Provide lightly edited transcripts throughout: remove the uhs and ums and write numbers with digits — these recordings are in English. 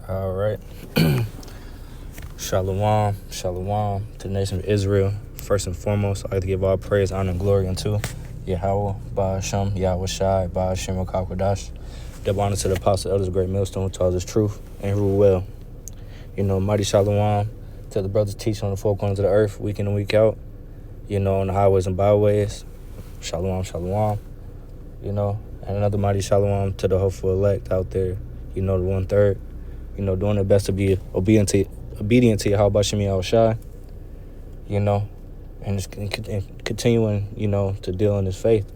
All right. Shalom, shalom to the nation of Israel. First and foremost, I'd like to give all praise, honor, and glory unto Yahweh, Ba'ashem, Yahweh Shai, Ba'ashem, Akakwadash. Double honor to the apostle, elders, great millstone, who taught us truth and rule well. Mighty shalom to the brothers teaching on the four corners of the earth, week in and week out. On the highways and byways. Shalom, shalom. And another mighty shalom to the hopeful elect out there. The 1/3. Doing their best to be obedient to Yahweh Shem Yahweh Shai. And just continuing, to deal in his faith.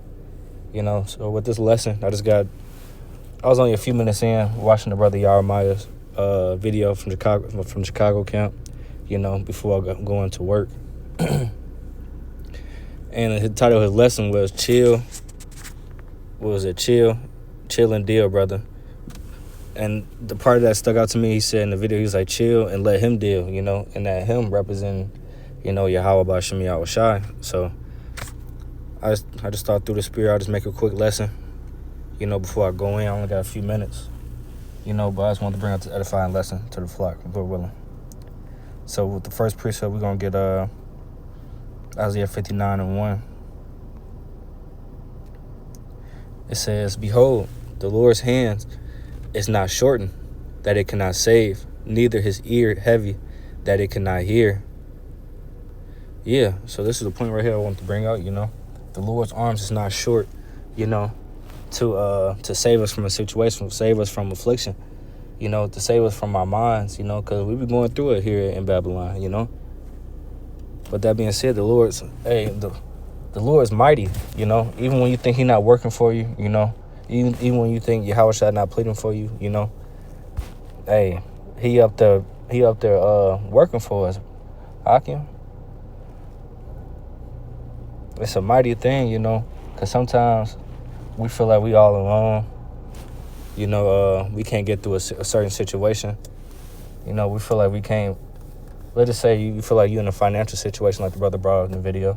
So with this lesson, I was only a few minutes in watching the brother Jeremiah's video from Chicago camp, before I go into work. And the title of his lesson was Chill. What was it? Chill and deal, brother. And the part that stuck out to me, he said in the video, he was like, chill and let him deal, and that him representing, Yahweh Ba'ashem Yahweh Shai. So I just thought through the spirit, I'll just make a quick lesson, before I go in. I only got a few minutes, but I just wanted to bring out this edifying lesson to the flock, Lord willing. So with the first precept, we're going to get Isaiah 59:1. It says, behold, the Lord's hands is not shortened, that it cannot save, neither his ear heavy, that it cannot hear. Yeah, so this is the point right here I want to bring out, The Lord's arms is not short, to save us from a situation, save us from affliction, to save us from our minds, because we be going through it here in Babylon, But that being said, the Lord's mighty, even when you think he's not working for you, even when you think Yahweh Shai not pleading for you, hey, he up there working for us, Hakim. It's a mighty thing, because sometimes we feel like we all alone, we can't get through a certain situation, we feel like we can't. Let's just say you feel like you're in a financial situation like the brother brought up in the video.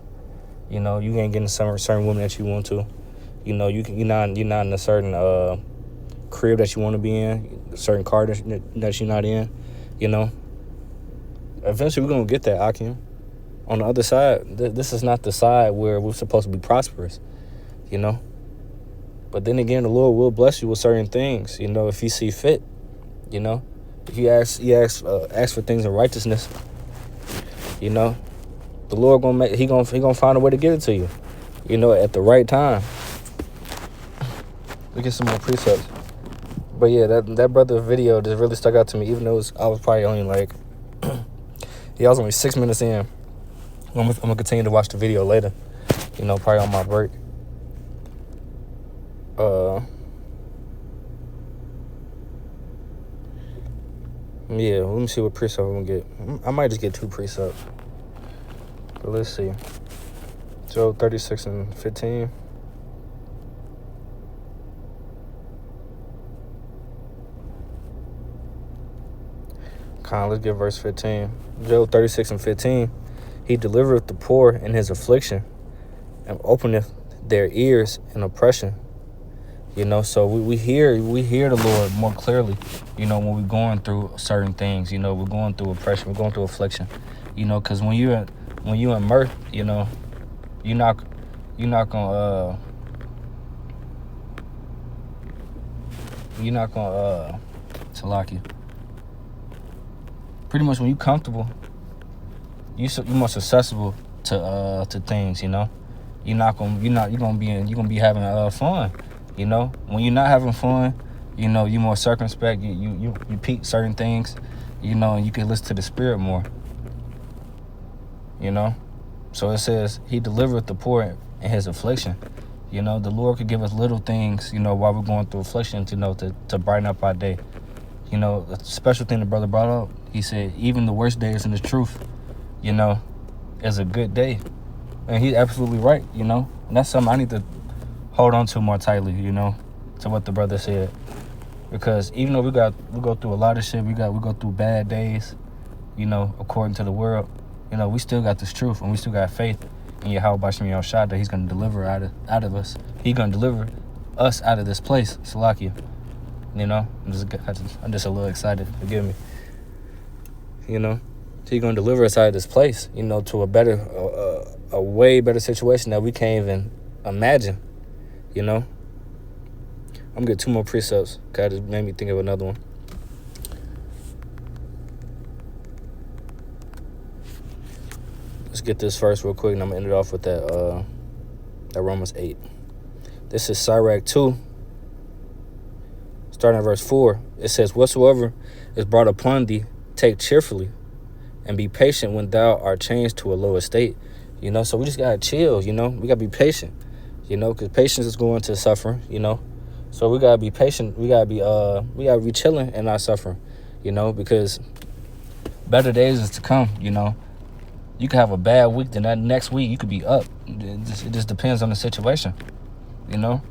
You ain't getting some certain woman that you want to. You're not in a certain crib that you want to be in, a certain car that you're not in. Eventually we're gonna get that, Akim. On the other side, this is not the side where we're supposed to be prosperous. But then again, the Lord will bless you with certain things. If He see fit. If you ask for things in righteousness. The Lord gonna find a way to get it to you, at the right time. Look at some more precepts. But yeah, that brother video just really stuck out to me, even though I was probably only I was only 6 minutes in. I'm gonna continue to watch the video later, probably on my break. Yeah, let me see what precept I'm gonna get. I might just get 2 precepts. But let's see. Job 36:15. Let's get verse 15. Job 36:15. He delivereth the poor in his affliction, and openeth their ears in oppression. So we hear the Lord more clearly, when we're going through certain things, we're going through oppression, we're going through affliction, because when you in mirth, you're not gonna Salaki. Pretty much when you comfortable, you more accessible to things, You're gonna be having fun. When you're not having fun, you're more circumspect. You repeat certain things, and you can listen to the Spirit more. So it says He delivereth the poor in his affliction. The Lord could give us little things, while we're going through affliction, to brighten up our day. The special thing the brother brought up, he said, even the worst days in the truth, is a good day. And he's absolutely right, And that's something I need to hold on to more tightly, to what the brother said. Because even though we go through a lot of shit, we go through bad days, according to the world, we still got this truth, and we still got faith in Yahweh Ba'ashem Yahweh Shai that He's gonna deliver out of us. He's gonna deliver us out of this place, Salakia. You know, I'm just a little excited. Forgive me. You know, He's gonna deliver us out of this place. You know, to a better, a way better situation that we can't even imagine. You know, I'm gonna get 2 more precepts. God just made me think of another one. Let's get this first real quick, and I'm gonna end it off with that Romans 8. This is Sirach 2, starting at verse 4. It says, "Whatsoever is brought upon thee, take cheerfully, and be patient when thou art changed to a low estate." You know, so we just gotta chill. You know, we gotta be patient. You know, because patience is going to suffering. You know, so we gotta be patient. We gotta be chilling and not suffering. You know, because better days is to come. You know, you could have a bad week, then that next week you could be up. It just depends on the situation. You know,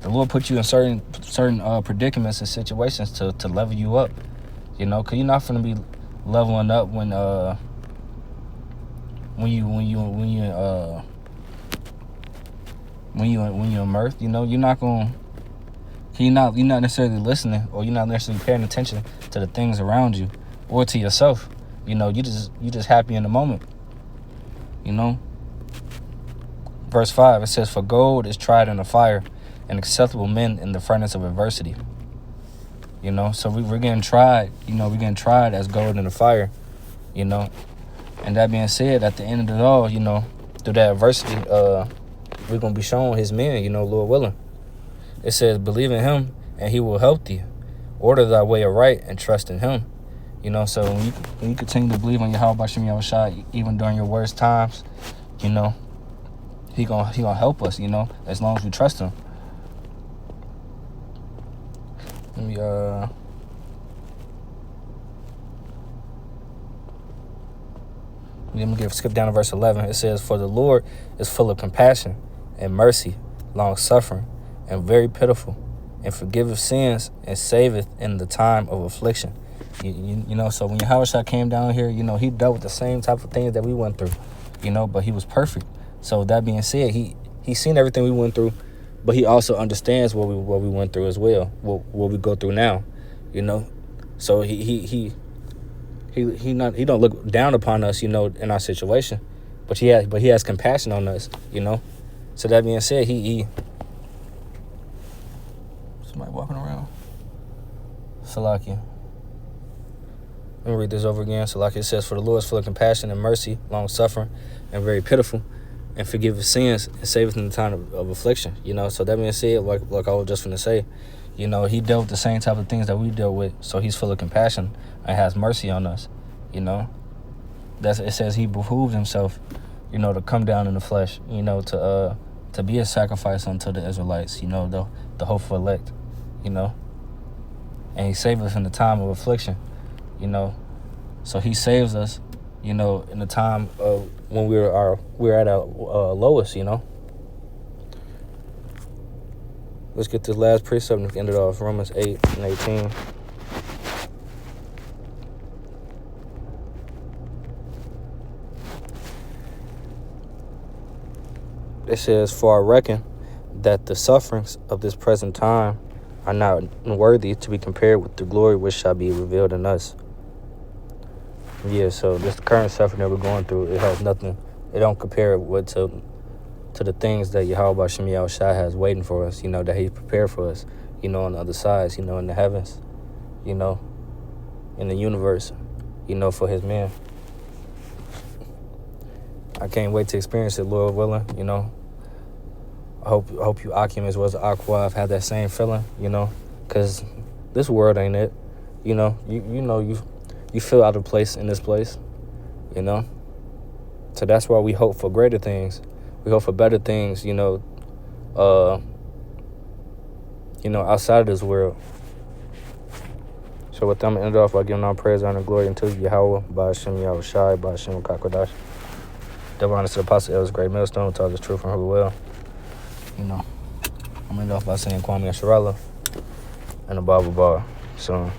the Lord put you in certain predicaments and situations to level you up. You know, because you're not going to be leveling up when you're in mirth. You know, you're not necessarily listening, or you're not necessarily paying attention to the things around you or to yourself. You know, you just happy in the moment. You know, verse 5, it says, "For gold is tried in the fire, and acceptable men in the furnace of adversity." You know, so we're getting tried. You know, we're getting tried as gold in the fire. You know, and that being said, at the end of it all, you know, through that adversity, we're gonna be shown His men. You know, Lord willing. It says, "Believe in Him, and He will help thee. Order thy way aright, and trust in Him." You know, so when you continue to believe on Yahweh B'Shem Yahushua, even during your worst times, you know, He gonna help us. You know, as long as we trust Him. Let me skip down to verse 11. It says, "For the Lord is full of compassion and mercy, long suffering, and very pitiful, and forgiveth sins, and saveth in the time of affliction." You know, so when Yahushua came down here, you know, He dealt with the same type of things that we went through. You know, but He was perfect. So that being said, He seen everything we went through, but He also understands what we went through as well, what we go through now. You know, so He don't look down upon us, you know, in our situation, but he has compassion on us, you know. So that being said, he somebody walking around. Salakia. Let me read this over again. Salakia, it says, "For the Lord is full of compassion and mercy, long suffering, and very pitiful, and forgiveth sins, and saveth in the time of affliction." You know, so that being said, like I was just finna say, you know, He dealt with the same type of things that we dealt with, so He's full of compassion and has mercy on us. You know, it says He behooved Himself, you know, to come down in the flesh, you know, to be a sacrifice unto the Israelites, you know, the hopeful elect, you know, and He saved us in the time of affliction, you know, so He saves us, you know, in the time of when we're at our lowest, you know. Let's get this last precept and end it off. Romans 8 and 18. It says, "For I reckon that the sufferings of this present time are not worthy to be compared with the glory which shall be revealed in us." Yeah, so this current suffering that we're going through, it has nothing. It don't compare to the things that Yahweh B'Shem Yahushua has waiting for us, you know, that He prepared for us, you know, on the other sides, you know, in the heavens, you know, in the universe, you know, for His men. I can't wait to experience it, Lord willing, you know. I hope you Akim as well as Aqua have had that same feeling, you know, because this world ain't it, you know. You feel out of place in this place, you know. So that's why we hope for greater things. We hope for better things, you know, outside of this world. So with them, I'm going to end it off by giving all praise, honor, and glory unto Yahweh, B'Shem Yahushai, B'Shem Kakodash. Double honor to the Apostle Ellis Great Millstone, who taught us truth from who will. You know, I'm going to end off by saying Kwame Asharallah and the Bible bar. So